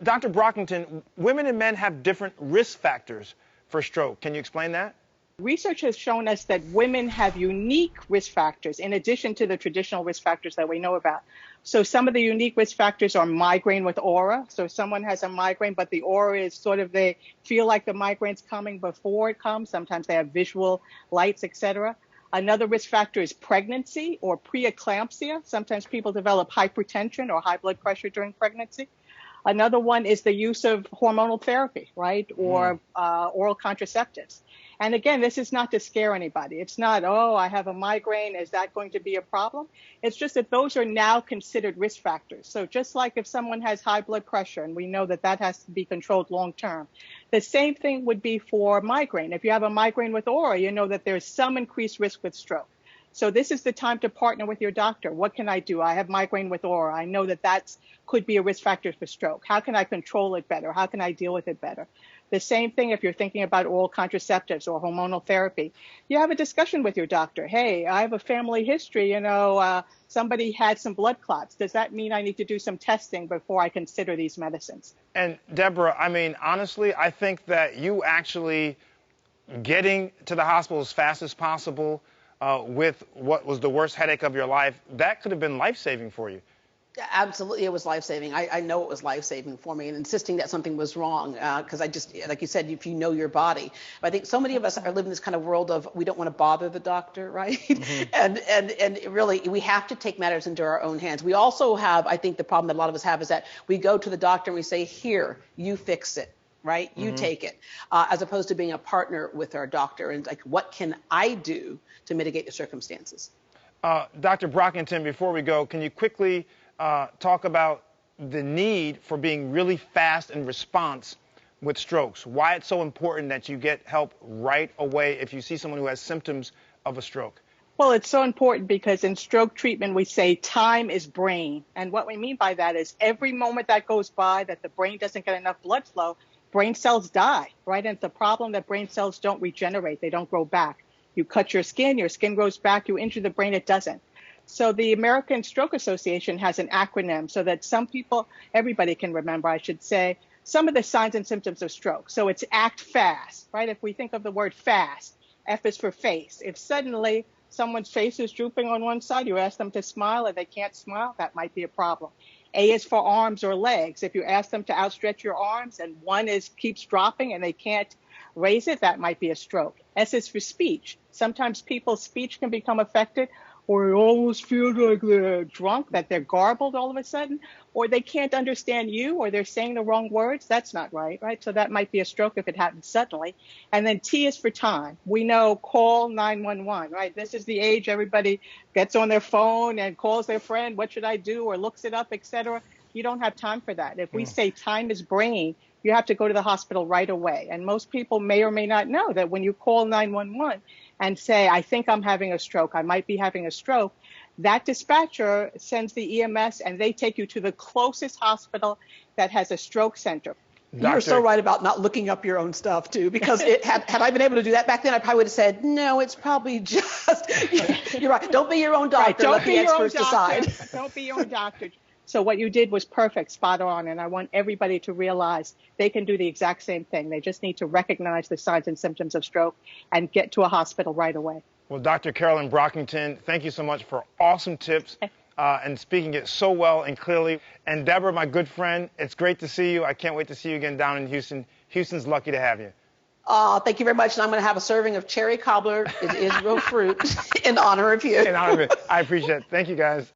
Dr. Brockington, women and men have different risk factors for stroke. Can you explain that? Research has shown us that women have unique risk factors in addition to the traditional risk factors that we know about. So some of the unique risk factors are migraine with aura. So if someone has a migraine, but the aura is sort of, they feel like the migraine's coming before it comes. Sometimes they have visual lights, etc. Another risk factor is pregnancy or preeclampsia. Sometimes people develop hypertension or high blood pressure during pregnancy. Another one is the use of hormonal therapy, right, or oral contraceptives. And again, this is not to scare anybody. It's not, oh, I have a migraine, is that going to be a problem? It's just that those are now considered risk factors. So just like if someone has high blood pressure, and we know that that has to be controlled long term, the same thing would be for migraine. If you have a migraine with aura, you know that there's some increased risk with stroke. So this is the time to partner with your doctor. What can I do? I have migraine with aura. I know that that could be a risk factor for stroke. How can I control it better? How can I deal with it better? The same thing if you're thinking about oral contraceptives or hormonal therapy. You have a discussion with your doctor. Hey, I have a family history, somebody had some blood clots. Does that mean I need to do some testing before I consider these medicines? And Deborah, I mean, honestly, I think that you actually getting to the hospital as fast as possible with what was the worst headache of your life, that could have been life-saving for you. Absolutely, it was life-saving. I know it was life-saving for me, and insisting that something was wrong, because I just, like you said, if you know your body. But I think so many of us are living this kind of world of we don't want to bother the doctor, right? And really, we have to take matters into our own hands. We also have, I think the problem that a lot of us have is that we go to the doctor and we say, here, you fix it. Right? You take it, as opposed to being a partner with our doctor and like, what can I do to mitigate the circumstances? Dr. Brockington, before we go, can you quickly talk about the need for being really fast in response with strokes? Why it's so important that you get help right away if you see someone who has symptoms of a stroke? Well, it's so important because in stroke treatment, we say time is brain. And what we mean by that is every moment that goes by that the brain doesn't get enough blood flow, brain cells die, right? And it's a problem that brain cells don't regenerate. They don't grow back. You cut your skin grows back. You injure the brain, it doesn't. So the American Stroke Association has an acronym so that some people, everybody can remember, I should say, some of the signs and symptoms of stroke. So it's act fast, right? If we think of the word fast, F is for face. If suddenly someone's face is drooping on one side, you ask them to smile and they can't smile, that might be a problem. A is for arms or legs. If you ask them to outstretch your arms and one keeps dropping and they can't raise it, that might be a stroke. S is for speech. Sometimes people's speech can become affected, or it almost feels like they're drunk, that they're garbled all of a sudden, or they can't understand you, or they're saying the wrong words. That's not right, right? So that might be a stroke if it happens suddenly. And then T is for time. We know call 911, right? This is the age everybody gets on their phone and calls their friend, what should I do, or looks it up, etc. You don't have time for that. If we say time is brain, you have to go to the hospital right away. And most people may or may not know that when you call 911 and say, I think I'm having a stroke, I might be having a stroke, that dispatcher sends the EMS and they take you to the closest hospital that has a stroke center. You're so right about not looking up your own stuff, too, because had I been able to do that back then, I probably would have said, no, it's probably just, you're right, don't be your own doctor, right, don't let the experts decide. Don't be your own doctor. So what you did was perfect, spot on, and I want everybody to realize they can do the exact same thing. They just need to recognize the signs and symptoms of stroke and get to a hospital right away. Well, Dr. Carolyn Brockington, thank you so much for awesome tips and speaking it so well and clearly. And Deborah, my good friend, it's great to see you. I can't wait to see you again down in Houston. Houston's lucky to have you. Thank you very much. And I'm going to have a serving of cherry cobbler. It is real fruit in honor of you. In honor of it. I appreciate it. Thank you, guys.